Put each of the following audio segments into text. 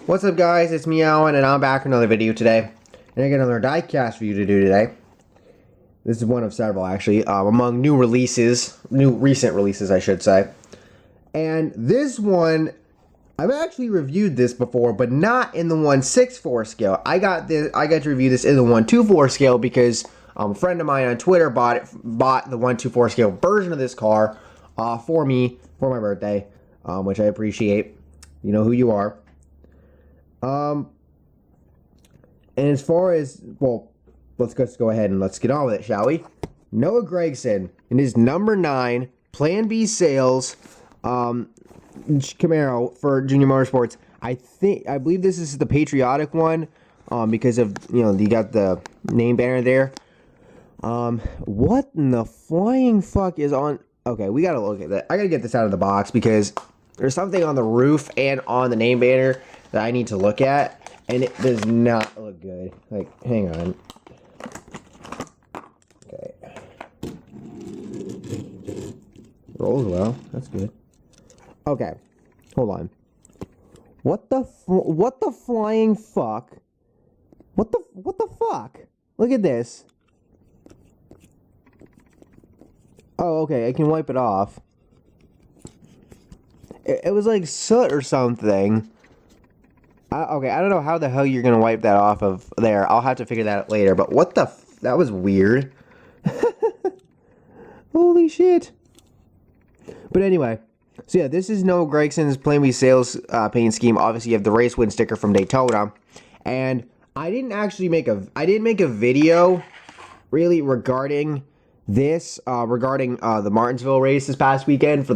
What's up, guys? It's me, Alan, and I'm back with another video today. And I got another diecast for you to do today. This is one of several, actually, among new recent releases, I should say. And this one, I've actually reviewed this before, but not in the 1/6/4 scale. I got to review this in the 1/2/4 scale because a friend of mine on Twitter bought the 1/2/4 scale version of this car for me for my birthday, which I appreciate. You know who you are. And as far as, well, let's just go ahead and let's get on with it, shall we? Noah Gragson in his number 9 Plan B Sales Camaro for JR Motorsports. I believe this is the patriotic one, because of, you got the name banner there. What in the flying fuck is on? Okay, we gotta look at that. I gotta get this out of the box because there's something on the roof and on the name banner that I need to look at, and it does not look good. Like, hang on. Okay. Rolls well. That's good. Okay. Hold on. What the flying fuck? What the fuck? Look at this. Oh, okay. I can wipe it off. It was like soot or something. Okay, I don't know how the hell you're gonna wipe that off of there. I'll have to figure that out later. But what the that was weird. Holy shit. But anyway, so yeah, this is Noah Gragson's Plan B Sales paint scheme. Obviously, you have the race win sticker from Daytona, and I didn't make a video really regarding this, regarding the Martinsville race this past weekend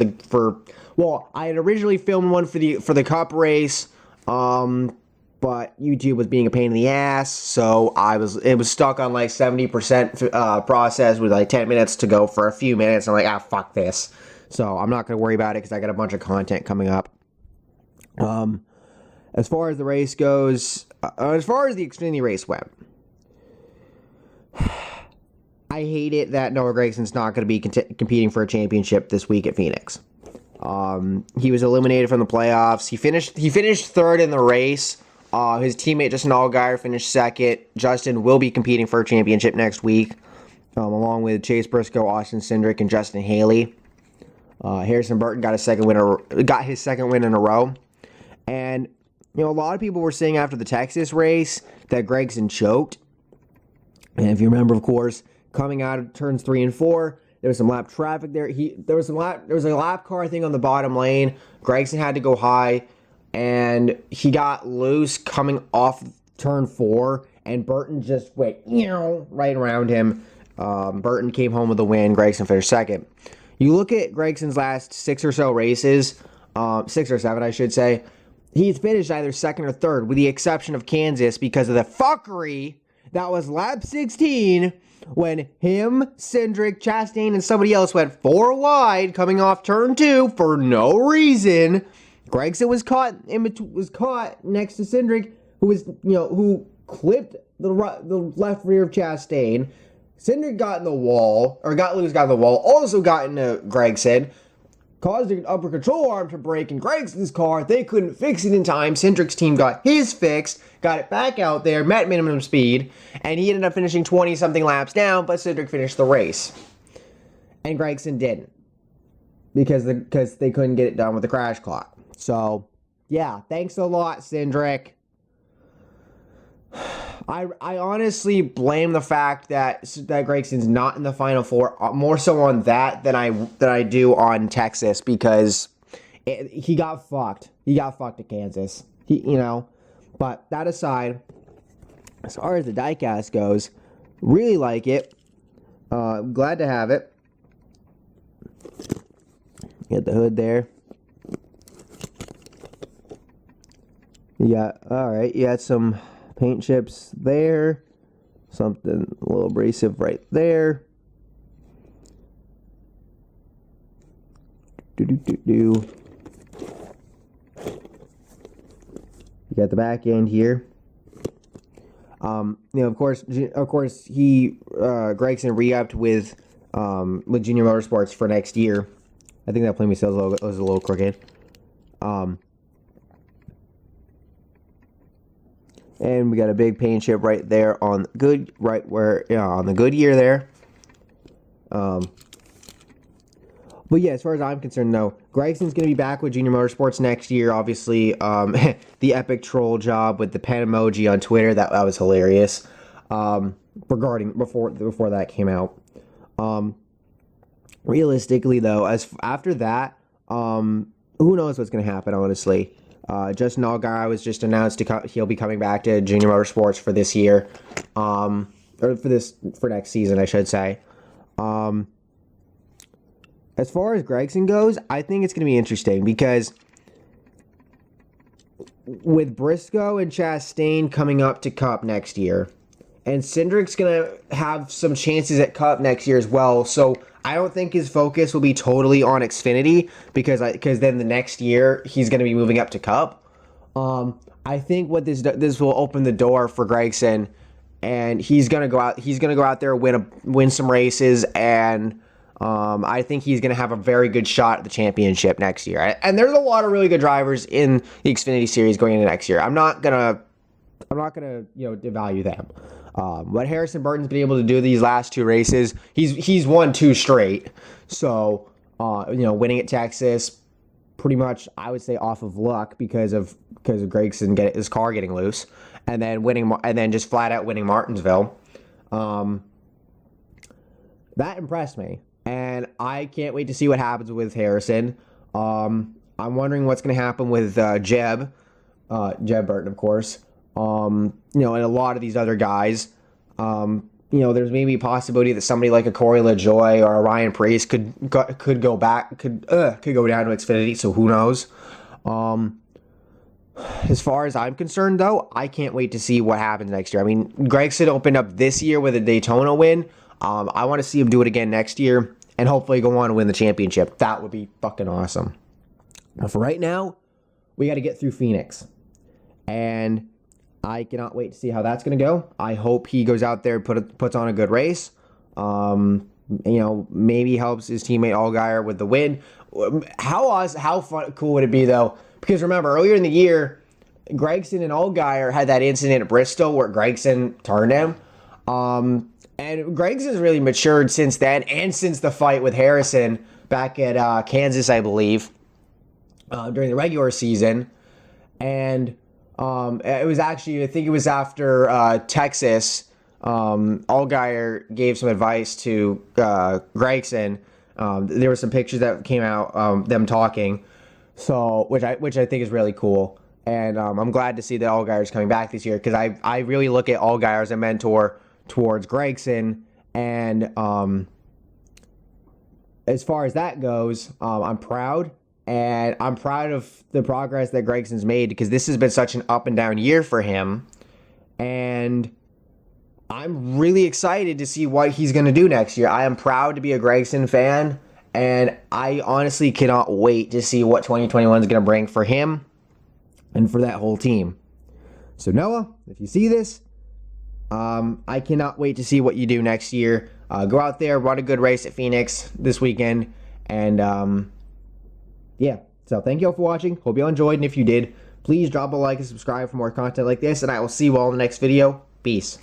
well, I had originally filmed one for the Cup race, but YouTube was being a pain in the ass, so it was stuck on like 70% process with like 10 minutes to go for a few minutes. I'm like, fuck this. So I'm not gonna worry about it because I got a bunch of content coming up. As far as the race goes, as far as the Xfinity race went, I hate it that Noah Gragson's not going to be competing for a championship this week at Phoenix. He was eliminated from the playoffs. He finished third in the race. His teammate Justin Allgaier finished second. Justin will be competing for a championship next week, along with Chase Briscoe, Austin Cindric, and Justin Haley. Harrison Burton got his second win in a row. And a lot of people were saying after the Texas race that Gragson choked. And if you remember, of course, coming out of turns 3 and 4, there was some lap traffic there. There was a lap car, I think, on the bottom lane. Gragson had to go high, and he got loose coming off turn 4, and Burton just went right around him. Burton came home with the win. Gragson finished second. You look at Gragson's last 6 or so races, 6 or 7, I should say. He's finished either second or third, with the exception of Kansas, because of the fuckery that was lap 16 when him, Cindric, Chastain, and somebody else went 4 wide coming off turn 2 for no reason. Gragson was caught next to Cindric, who clipped the left rear of Chastain. Cindric got in the wall, also got into Gragson, caused an upper control arm to break in Gragson's car. They couldn't fix it in time. Cindric's team got his fixed, got it back out there, met minimum speed, and he ended up finishing 20-something laps down, but Cindric finished the race. And Gragson didn't, because they couldn't get it done with the crash clock. So, yeah, thanks a lot, Cindric. I honestly blame the fact that Gragson's not in the Final Four more so on that than I do on Texas, because he got fucked. He got fucked at Kansas. But that aside, as far as the diecast goes, really like it. Glad to have it. Get the hood there. You got some paint chips there, something a little abrasive right there. You got the back end here. Of course, Gragson re-upped with JR Motorsports for next year. I think that Plan B Sales logo was a little crooked. And we got a big paint chip right there on on the Goodyear there. But yeah, as far as I'm concerned, though, Gragson's going to be back with Junior Motorsports next year. Obviously, the epic troll job with the pen emoji on Twitter, that was hilarious. Regarding before that came out. Realistically, though, after that, who knows what's going to happen? Honestly, Justin Allgaier was just announced he'll be coming back to Junior Motorsports for this year, or for next season, I should say. As far as Gragson goes, I think it's going to be interesting because with Briscoe and Chastain coming up to Cup next year, and Cindric's going to have some chances at Cup next year as well, so I don't think his focus will be totally on Xfinity because then the next year he's going to be moving up to Cup. I think what this will open the door for Gragson, and he's going to go out there, win some races, and I think he's going to have a very good shot at the championship next year. And there's a lot of really good drivers in the Xfinity Series going into next year. I'm not gonna devalue them. What Harrison Burton's been able to do these last 2 races, he's won 2 straight. So winning at Texas, pretty much I would say off of luck because of Gragson his car getting loose, and then just flat out winning Martinsville. That impressed me. And I can't wait to see what happens with Harrison. I'm wondering what's going to happen with Jeb Burton, of course. And a lot of these other guys. There's maybe a possibility that somebody like a Corey LaJoie or a Ryan Preece could go down to Xfinity. So who knows? As far as I'm concerned, though, I can't wait to see what happens next year. I mean, Gragson opened up this year with a Daytona win. I want to see him do it again next year and hopefully go on to win the championship. That would be fucking awesome. But for right now, we got to get through Phoenix. And I cannot wait to see how that's going to go. I hope he goes out there and puts on a good race. Maybe helps his teammate Allgaier with the win. How cool would it be, though? Because remember, earlier in the year, Gragson and Allgaier had that incident at Bristol where Gragson turned him. And Gragson's really matured since then, and since the fight with Harrison back at Kansas, I believe, during the regular season. And it was actually, I think it was after Texas, Allgaier gave some advice to Gragson. There were some pictures that came out, them talking, so which I think is really cool. And I'm glad to see that Allgaier is coming back this year because I really look at Allgaier as a mentor towards Gragson, and as far as that goes, I'm proud, and I'm proud of the progress that Gragson's made because this has been such an up and down year for him, and I'm really excited to see what he's going to do next year. I am proud to be a Gragson fan, and I honestly cannot wait to see what 2021 is going to bring for him and for that whole team. So Noah, if you see this, I cannot wait to see what you do next year. Go out there, run a good race at Phoenix this weekend. And, yeah. So thank you all for watching. Hope you all enjoyed. And if you did, please drop a like and subscribe for more content like this. And I will see you all in the next video. Peace.